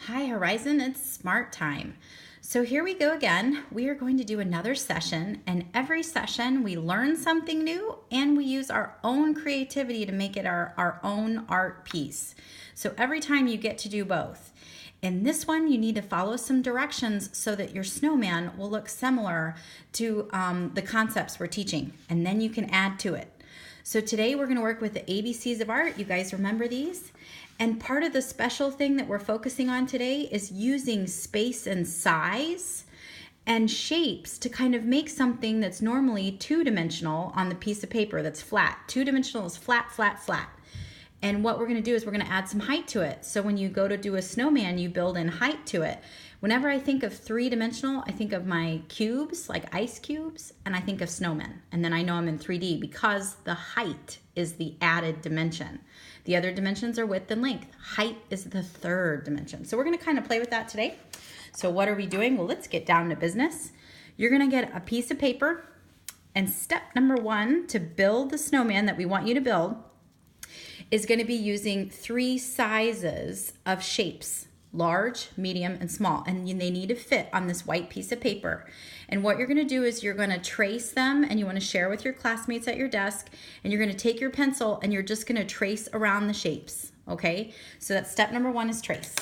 Hi Horizon, it's smart time. So here we go again. We are going to do another session, and every session we learn something new and we use our own creativity to make it our own art piece. So every time you get to do both. In this one, you need to follow some directions so that your snowman will look similar to the concepts we're teaching, and then you can add to it. So today we're going to work with the ABCs of art. You guys remember these? And part of the special thing that we're focusing on today is using space and size and shapes to kind of make something that's normally two-dimensional on the piece of paper that's flat. Two-dimensional is flat, flat, flat. And what we're going to do is we're going to add some height to it. So when you go to do a snowman, you build in height to it. Whenever I think of three-dimensional, I think of my cubes, like ice cubes, and I think of snowmen. And then I know I'm in 3D because the height is the added dimension. The other dimensions are width and length. Height is the third dimension. So we're going to kind of play with that today. So what are we doing? Well, let's get down to business. You're going to get a piece of paper, and step number one to build the snowman that we want you to build is going to be using three sizes of shapes: large, medium, and small. And they need to fit on this white piece of paper. And what you're going to do is you're going to trace them, and you want to share with your classmates at your desk, and you're going to take your pencil and you're just going to trace around the shapes, okay? So that's step number one, is trace.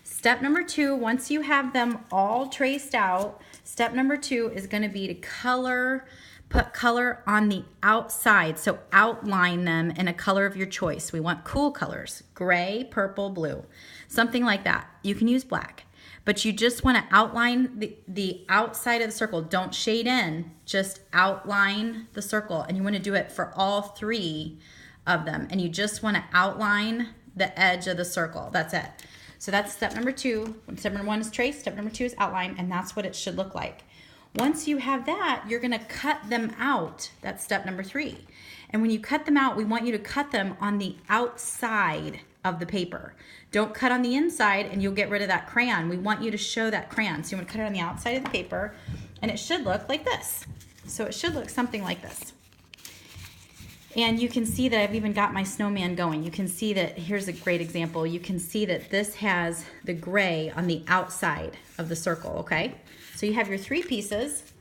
Step number two, once you have them all traced out, step number two is going to be to color. Put color on the outside, so outline them in a color of your choice. We want cool colors: gray, purple, blue, something like that. You can use black, but you just want to outline the outside of the circle. Don't shade in, just outline the circle, and you want to do it for all three of them, and you just want to outline the edge of the circle. That's it. So that's step number two. Step number one is trace, step number two is outline, and that's what it should look like. Once you have that, you're going to cut them out. That's step number three. And when you cut them out, we want you to cut them on the outside of the paper. Don't cut on the inside and you'll get rid of that crayon. We want you to show that crayon. So you want to cut it on the outside of the paper, and it should look like this. So it should look something like this. And you can see that I've even got my snowman going. You can see that, here's a great example. You can see that this has the gray on the outside of the circle, okay? So you have your three pieces.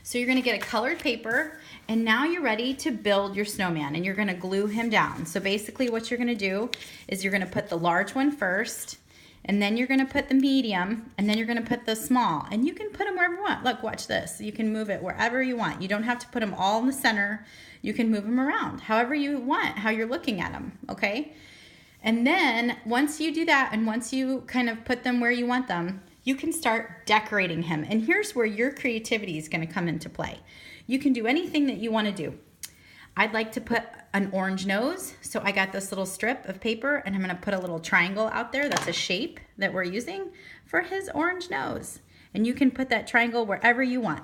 So you're gonna get a colored paper, and now you're ready to build your snowman, and you're gonna glue him down. So basically what you're gonna do is you're gonna put the large one first, and then you're gonna put the medium, and then you're gonna put the small. And you can put them wherever you want. Look, watch this. You can move it wherever you want. You don't have to put them all in the center. You can move them around however you want, how you're looking at them, okay? And then once you do that, and once you kind of put them where you want them, you can start decorating him. And here's where your creativity is going to come into play. You can do anything that you want to do. I'd like to put an orange nose. So I got this little strip of paper, and I'm going to put a little triangle out there. That's a shape that we're using for his orange nose. And you can put that triangle wherever you want.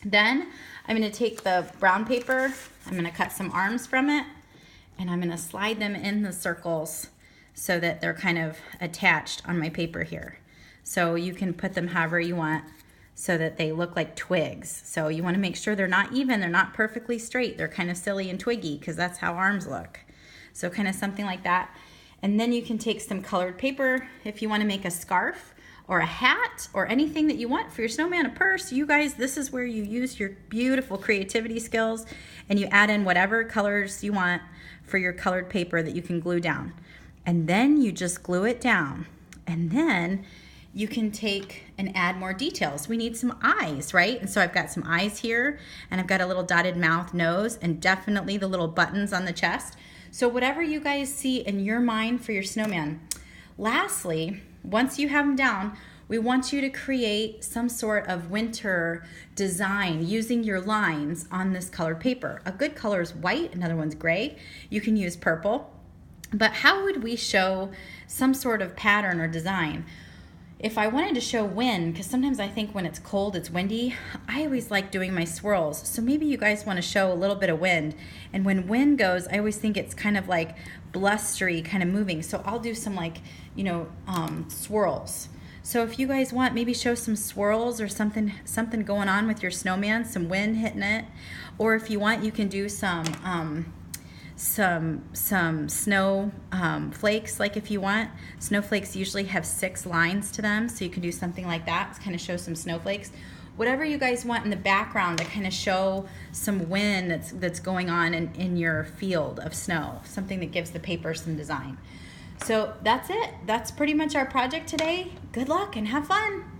Then I'm going to take the brown paper. I'm going to cut some arms from it, and I'm going to slide them in the circles so that they're kind of attached on my paper here. So you can put them however you want so that they look like twigs. So you want to make sure they're not even, they're not perfectly straight. They're kind of silly and twiggy because that's how arms look. So kind of something like that. And then you can take some colored paper if you want to make a scarf or a hat or anything that you want for your snowman, a purse. You guys, this is where you use your beautiful creativity skills, and you add in whatever colors you want for your colored paper that you can glue down. And then you just glue it down. And then you can take and add more details. We need some eyes, right? And so I've got some eyes here, and I've got a little dotted mouth, nose, and definitely the little buttons on the chest. So whatever you guys see in your mind for your snowman. Lastly, once you have them down, we want you to create some sort of winter design using your lines on this colored paper. A good color is white, another one's gray. You can use purple. But how would we show some sort of pattern or design? If I wanted to show wind, because sometimes I think when it's cold, it's windy, I always like doing my swirls. So maybe you guys want to show a little bit of wind. And when wind goes, I always think it's kind of like blustery, kind of moving. So I'll do some swirls. So if you guys want, maybe show some swirls or something going on with your snowman, some wind hitting it. Or if you want, you can do some some snow flakes, like if you want. Snowflakes usually have 6 lines to them, so you can do something like that to kind of show some snowflakes. Whatever you guys want in the background to kind of show some wind that's going on in your field of snow, something that gives the paper some design. So that's it. That's pretty much our project today. Good luck and have fun.